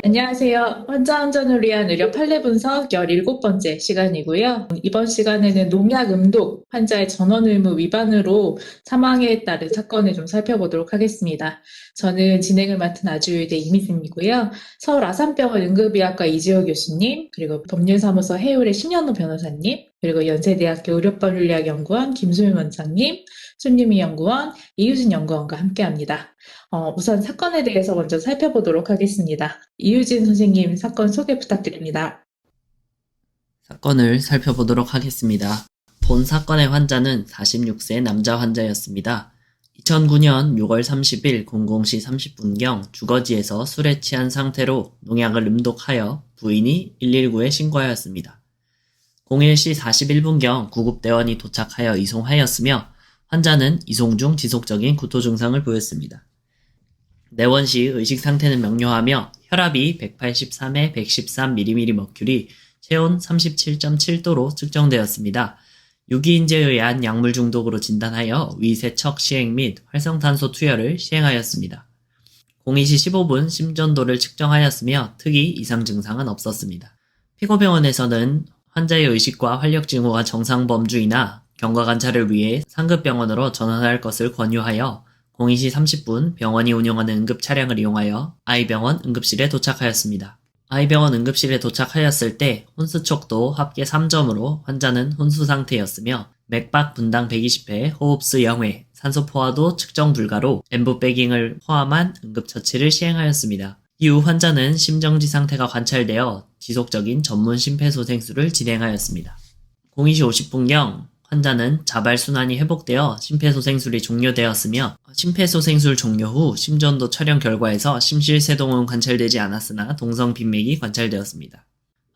안녕하세요. 환자 안전을 위한 의료 판례 분석 17번째 시간이고요. 이번 시간에는 농약 음독 환자의 전원 의무 위반으로 사망에 따른 사건을 좀 살펴보도록 하겠습니다. 저는 진행을 맡은 아주의대 이미승이고요. 서울 아산병원 응급의학과 이지호 교수님, 그리고 법률사무소 해울의 신현우 변호사님, 그리고 연세대학교 의료법윤리학연구원 김수민 원장님, 손유미 연구원, 이유진 연구원과 함께합니다. 우선 사건에 대해서 먼저 살펴보도록 하겠습니다. 이유진 선생님, 사건 소개 부탁드립니다. 사건을 살펴보도록 하겠습니다. 본 사건의 환자는 46세 남자 환자였습니다. 2009년 6월 30일 00시 30분경 주거지에서 술에 취한 상태로 농약을 음독하여 부인이 119에 신고하였습니다. 01시 41분경 구급대원이 도착하여 이송하였으며 환자는 이송 중 지속적인 구토 증상을 보였습니다. 내원 시 의식 상태는 명료하며 혈압이 183에 113mmmercury, 체온 37.7도로 측정되었습니다. 유기인제에 의한 약물 중독으로 진단하여 위세척 시행 및 활성탄소 투여를 시행하였습니다. 02시 15분 심전도를 측정하였으며 특이 이상 증상은 없었습니다. 피고병원에서는 환자의 의식과 활력 징후가 정상 범주이나 경과 관찰을 위해 상급병원으로 전환할 것을 권유하여 02시 30분 병원이 운영하는 응급 차량을 이용하여 I병원 응급실에 도착하였습니다. I병원 응급실에 도착하였을 때 혼수 척도 합계 3점으로 환자는 혼수 상태였으며 맥박 분당 120회, 호흡수 0회, 산소 포화도 측정 불가로 엠브백잉을 포함한 응급처치를 시행하였습니다. 이후 환자는 심정지 상태가 관찰되어 지속적인 전문 심폐소생술을 진행하였습니다. 02시 50분경 환자는 자발순환이 회복되어 심폐소생술이 종료되었으며 심폐소생술 종료 후 심전도 촬영 결과에서 심실세동은 관찰되지 않았으나 동성빈맥이 관찰되었습니다.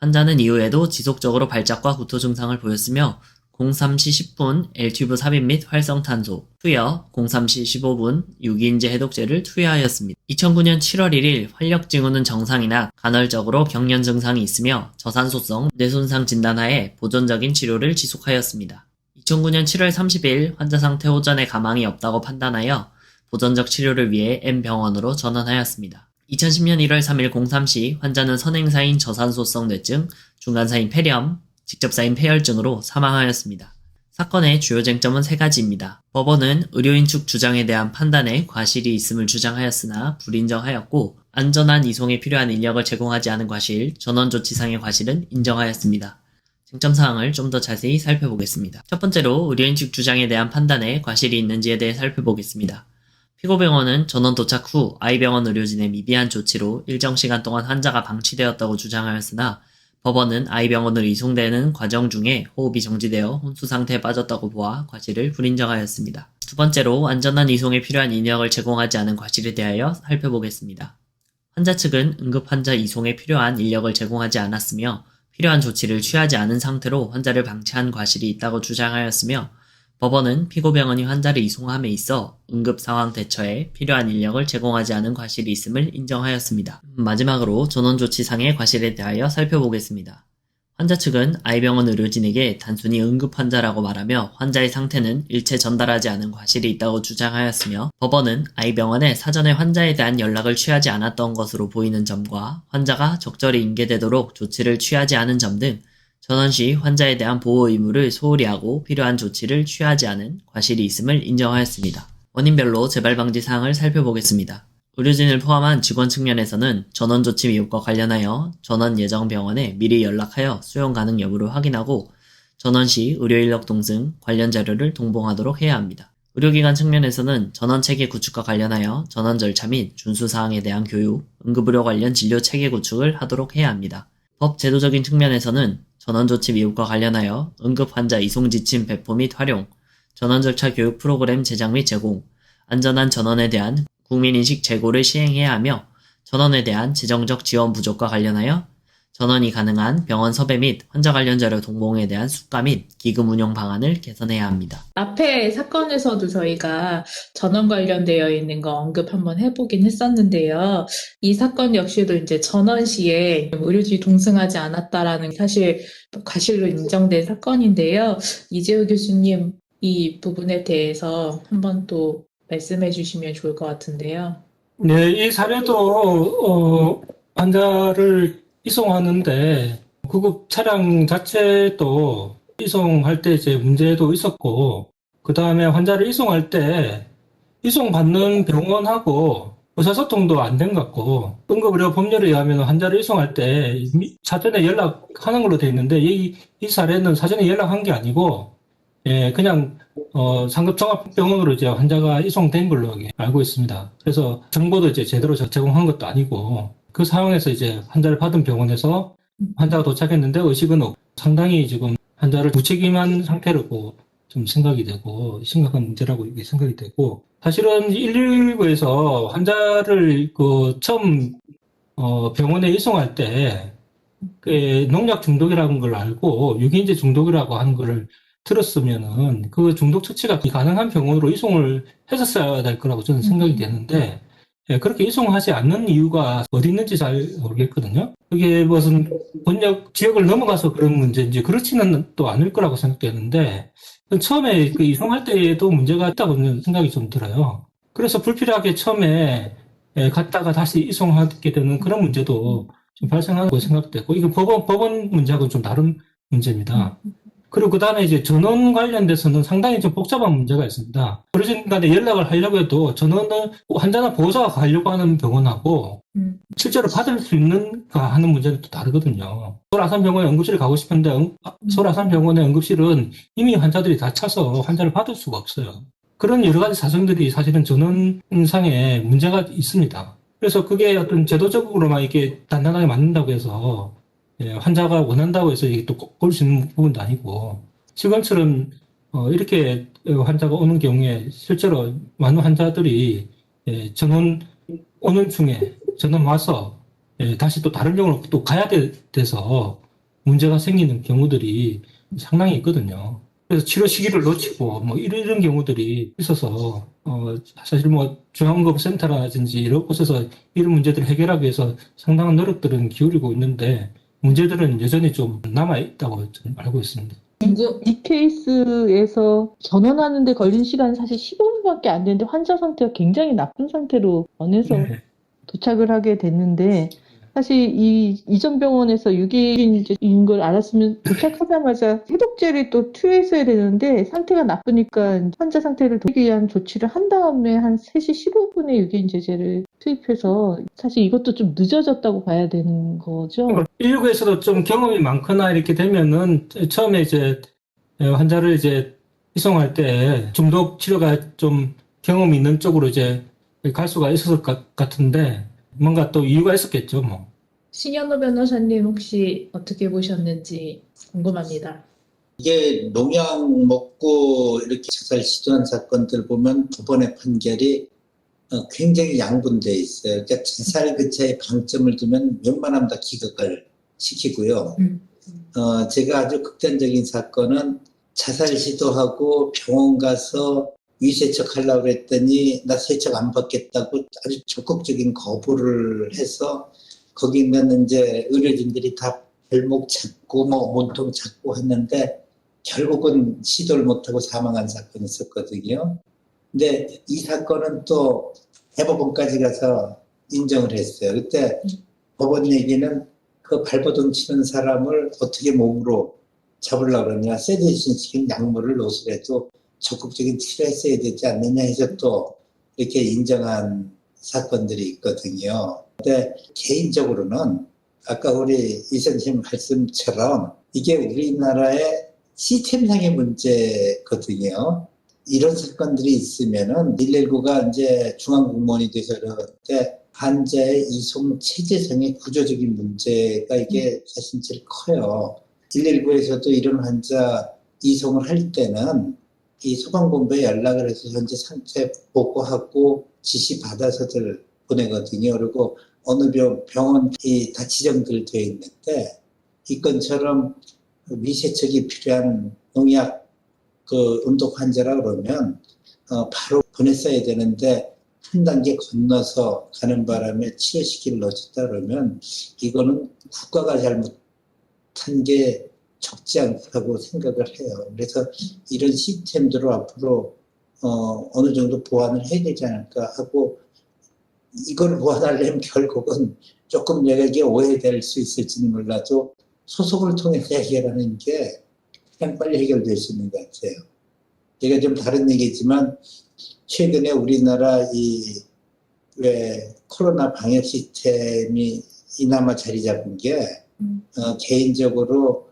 환자는 이후에도 지속적으로 발작과 구토 증상을 보였으며 03시 10분 L튜브 삽입 및 활성탄소 투여, 03시 15분 유기인제 해독제를 투여하였습니다. 2009년 7월 1일 활력 징후는 정상이나 간헐적으로 경련 증상이 있으며 저산소성 뇌손상 진단하에 보존적인 치료를 지속하였습니다. 2009년 7월 30일 환자 상태 호전에 가망이 없다고 판단하여 보존적 치료를 위해 M병원으로 전환하였습니다. 2010년 1월 3일 03시 환자는 선행사인 저산소성 뇌증, 중간사인 폐렴, 직접사인 폐혈증으로 사망하였습니다. 사건의 주요 쟁점은 3가지입니다. 법원은 의료인 측 주장에 대한 판단에 과실이 있음을 주장하였으나 불인정하였고 안전한 이송에 필요한 인력을 제공하지 않은 과실, 전원조치상의 과실은 인정하였습니다. 쟁점사항을 좀 더 자세히 살펴보겠습니다. 첫 번째로 의료인 측 주장에 대한 판단에 과실이 있는지에 대해 살펴보겠습니다. 피고병원은 전원 도착 후 I병원 의료진의 미비한 조치로 일정 시간 동안 환자가 방치되었다고 주장하였으나 법원은 I병원으로 이송되는 과정 중에 호흡이 정지되어 혼수 상태에 빠졌다고 보아 과실을 불인정하였습니다. 두 번째로 안전한 이송에 필요한 인력을 제공하지 않은 과실에 대하여 살펴보겠습니다. 환자 측은 응급환자 이송에 필요한 인력을 제공하지 않았으며 필요한 조치를 취하지 않은 상태로 환자를 방치한 과실이 있다고 주장하였으며 법원은 피고병원이 환자를 이송함에 있어 응급상황 대처에 필요한 인력을 제공하지 않은 과실이 있음을 인정하였습니다. 마지막으로 전원조치상의 과실에 대하여 살펴보겠습니다. 환자 측은 I병원 의료진에게 단순히 응급환자라고 말하며 환자의 상태는 일체 전달하지 않은 과실이 있다고 주장하였으며 법원은 I병원에 사전에 환자에 대한 연락을 취하지 않았던 것으로 보이는 점과 환자가 적절히 인계되도록 조치를 취하지 않은 점 등 전원 시 환자에 대한 보호 의무를 소홀히 하고 필요한 조치를 취하지 않은 과실이 있음을 인정하였습니다. 원인별로 재발 방지 사항을 살펴보겠습니다. 의료진을 포함한 직원 측면에서는 전원 조치 미흡과 관련하여 전원 예정 병원에 미리 연락하여 수용 가능 여부를 확인하고 전원 시 의료 인력 동승 관련 자료를 동봉하도록 해야 합니다. 의료기관 측면에서는 전원 체계 구축과 관련하여 전원 절차 및 준수 사항에 대한 교육, 응급의료 관련 진료 체계 구축을 하도록 해야 합니다. 법 제도적인 측면에서는 전원 조치 미흡과 관련하여 응급 환자 이송 지침 배포 및 활용, 전원 절차 교육 프로그램 제작 및 제공, 안전한 전원에 대한 국민인식 제고를 시행해야 하며 전원에 대한 재정적 지원 부족과 관련하여 전원이 가능한 병원 섭외 및 환자 관련 자료 동봉에 대한 수가 및 기금 운영 방안을 개선해야 합니다. 앞에 사건에서도 저희가 전원 관련되어 있는 거 언급 한번 해보긴 했었는데요. 이 사건 역시도 이제 전원 시에 의료진이 동승하지 않았다라는 사실 과실로 인정된 사건인데요. 이재우 교수님, 이 부분에 대해서 한번 또 말씀해 주시면 좋을 것 같은데요. 네, 이 사례도 환자를 이송하는데 구급 차량 자체도 이송할 때 이제 문제도 있었고, 그 다음에 환자를 이송할 때 이송받는 병원하고 의사소통도 안 된 것 같고, 응급의료 법률에 의하면 환자를 이송할 때 사전에 연락하는 걸로 돼 있는데, 이 사례는 사전에 연락한 게 아니고, 예, 그냥 상급 종합병원으로 이제 환자가 이송된 걸로 알고 있습니다. 그래서 정보도 이제 제대로 제공한 것도 아니고, 그 상황에서 이제 환자를 받은 병원에서 환자가 도착했는데 의식은 없고, 상당히 지금 환자를 무책임한 상태라고 좀 생각이 되고, 심각한 문제라고 이게 생각이 되고, 사실은 119에서 환자를 처음 병원에 이송할 때 농약 중독이라는 걸 알고 유기인제 중독이라고 하는 거를 들었으면은 그 중독 처치가 가능한 병원으로 이송을 했었어야 될 거라고 저는 생각이 되는데, 예, 그렇게 이송하지 않는 이유가 어디 있는지 잘 모르겠거든요. 그게 무슨 번역 지역을 넘어가서 그런 문제인지 그렇지는 또 않을 거라고 생각되는데, 처음에 그 이송할 때에도 문제가 있다고 저는 생각이 좀 들어요. 그래서 불필요하게 처음에 갔다가 다시 이송하게 되는 그런 문제도 좀 발생하고 생각되고, 이건 법원 문제하고는 좀 다른 문제입니다. 그리고 그 다음에 이제 전원 관련돼서는 상당히 좀 복잡한 문제가 있습니다. 어르신 간에 연락을 하려고 해도 전원은 환자나 보호자가 가려고 하는 병원하고 실제로 받을 수 있는가 하는 문제는 또 다르거든요. 서울 아산병원에 응급실을 가고 싶은데 서울 아산병원의 응급실은 이미 환자들이 다 차서 환자를 받을 수가 없어요. 그런 여러 가지 사정들이 사실은 전원상에 문제가 있습니다. 그래서 그게 어떤 제도적으로만 이게 단단하게 맞는다고 해서, 예, 환자가 원한다고 해서 이게 또 올 수 있는 부분도 아니고, 지금처럼 이렇게 환자가 오는 경우에 실제로 많은 환자들이, 예, 전원 오는 중에 전원 와서, 예, 다시 또 다른 병원으로 또 가야 돼서 문제가 생기는 경우들이 상당히 있거든요. 그래서 치료 시기를 놓치고 뭐 이런 경우들이 있어서 사실 뭐 중앙응급센터라든지 이런 곳에서 이런 문제들을 해결하기 위해서 상당한 노력들은 기울이고 있는데, 문제들은 여전히 좀 남아 있다고 저는 알고 있습니다. 이 케이스에서 전원하는데 걸린 시간은 사실 15분밖에 안 되는데 환자 상태가 굉장히 나쁜 상태로 원해서 네. 도착을 하게 됐는데, 사실 이전 병원에서 유기인제인 걸 알았으면 도착하자마자 해독제를 또 투여했어야 되는데 상태가 나쁘니까 환자 상태를 돕기 위한 조치를 한 다음에 한 3시 15분에 유기인제제를 투입해서 사실 이것도 좀 늦어졌다고 봐야 되는 거죠. 119에서도 좀 경험이 많거나 이렇게 되면은 처음에 이제 환자를 이제 이송할 때 중독 치료가 좀 경험이 있는 쪽으로 이제 갈 수가 있었을 것 같은데, 뭔가 또 이유가 있었겠죠, 뭐. 신현우 변호사님 혹시 어떻게 보셨는지 궁금합니다. 이게 농약 먹고 이렇게 자살 시도한 사건들 보면 법원의 판결이 굉장히 양분돼 있어요. 그러니까 자살 근처에 방점을 두면 웬만하면 다 기각을 시키고요. 제가 아주 극단적인 사건은 자살 시도하고 병원 가서 위세척 하려고 했더니 나 세척 안 받겠다고 아주 적극적인 거부를 해서 거기 있는 이제 의료진들이 다 발목 잡고 뭐 몸통 잡고 했는데 결국은 시도를 못하고 사망한 사건이 있었거든요. 근데 이 사건은 또 대법원까지 가서 인정을 했어요. 그때 법원 얘기는 그 발버둥 치는 사람을 어떻게 몸으로 잡으려고 그러냐, 세데이션 시킨 약물을 놓으더라도 적극적인 치료했어야 되지 않느냐 해서 또 이렇게 인정한 사건들이 있거든요. 근데 개인적으로는 아까 우리 이 선생님 말씀처럼 이게 우리나라의 시스템상의 문제거든요. 이런 사건들이 있으면은 119가 이제 중앙공무원이 돼서 그러는데 환자의 이송 체제상의 구조적인 문제가 이게 사실 제일 커요. 119에서도 이런 환자 이송을 할 때는 이 소방본부에 연락을 해서 현재 상태 보고하고 지시 받아서들 보내거든요. 그리고 어느 병원이 다 지정들 되어 있는데 이 건처럼 미세척이 필요한 농약 음독 환자라 그러면 바로 보냈어야 되는데 한 단계 건너서 가는 바람에 치료시키를 놓쳤다 그러면 이거는 국가가 잘못한 게 적지 않다고 생각을 해요. 그래서 이런 시스템들을 앞으로 어느 정도 보완을 해야 되지 않을까 하고, 이걸 보완하려면 결국은 조금 여기에 오해될 수 있을지는 몰라도 소송을 통해서 해결하는 게 가장 빨리 해결될 수 있는 것 같아요. 이게 좀 다른 얘기지만 최근에 우리나라 왜 코로나 방역 시스템이 이나마 자리 잡은 게 개인적으로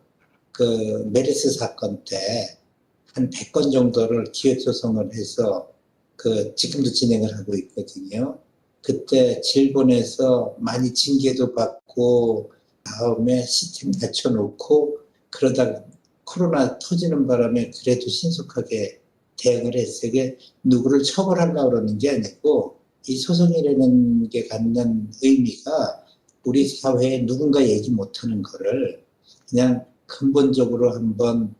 그 메르스 사건 때 한 100건 정도를 기획소송을 해서 지금도 진행을 하고 있거든요. 그때 질본에서 많이 징계도 받고 다음에 시스템 갖춰놓고 그러다 코로나 터지는 바람에 그래도 신속하게 대응을 했어요. 이게 누구를 처벌하려고 그러는 게 아니고 이 소송이라는 게 갖는 의미가 우리 사회에 누군가 얘기 못하는 거를 그냥 근본적으로 한번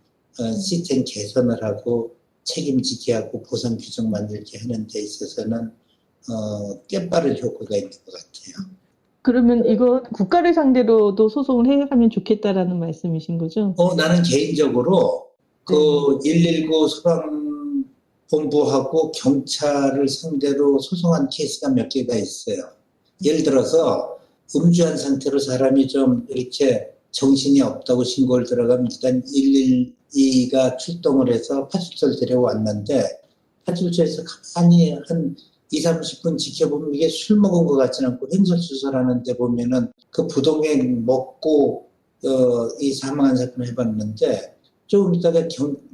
시스템 개선을 하고 책임지게 하고 보상 규정 만들게 하는 데 있어서는 꽤 빠른 효과가 있는 것 같아요. 그러면 이거 국가를 상대로도 소송을 해가면 좋겠다라는 말씀이신 거죠? 나는 개인적으로 그 119 소방본부하고 경찰을 상대로 소송한 케이스가 몇 개가 있어요. 예를 들어서 음주한 상태로 사람이 좀 이렇게 정신이 없다고 신고를 들어가면 일단 112가 출동을 해서 파출소를 데려왔는데 파출소에서 가만히 한 2, 30분 지켜보면 이게 술 먹은 것 같지는 않고 횡설수설하는데 보면은 그 부동액 먹고 이 사망한 사건을 해봤는데 조금 있다가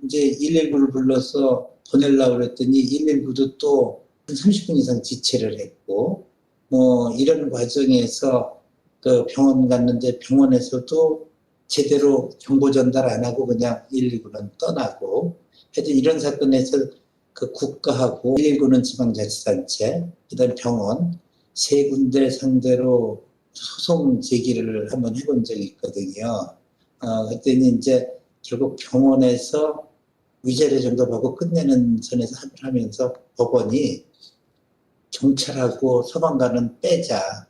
이제 119를 불러서 보내려고 그랬더니 119도 또 한 30분 이상 지체를 했고 뭐 이런 과정에서 그 병원 갔는데 병원에서도 제대로 정보 전달 안 하고 그냥 119는 떠나고 하여튼 이런 사건에서 그 국가하고 119는 지방자치단체 그다음 병원 세 군데 상대로 소송 제기를 한번 해본 적이 있거든요. 그랬더니 이제 결국 병원에서 위자료 정도 받고 끝내는 선에서 합의를 하면서 법원이 경찰하고 소방관은 빼자.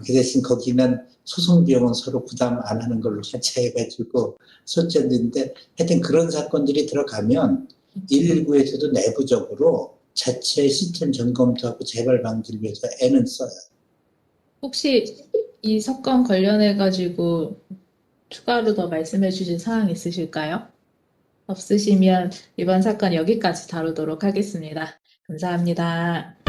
그 대신 거기는 소송 비용은 서로 부담 안 하는 걸로 같이 해가지고 소쳤는데 하여튼 그런 사건들이 들어가면 119에서도 내부적으로 자체 시스템 점검도 하고 재발 방지를 위해서 애는 써요. 혹시 이 사건 관련해가지고 추가로 더 말씀해 주실 사항 있으실까요? 없으시면 이번 사건 여기까지 다루도록 하겠습니다. 감사합니다.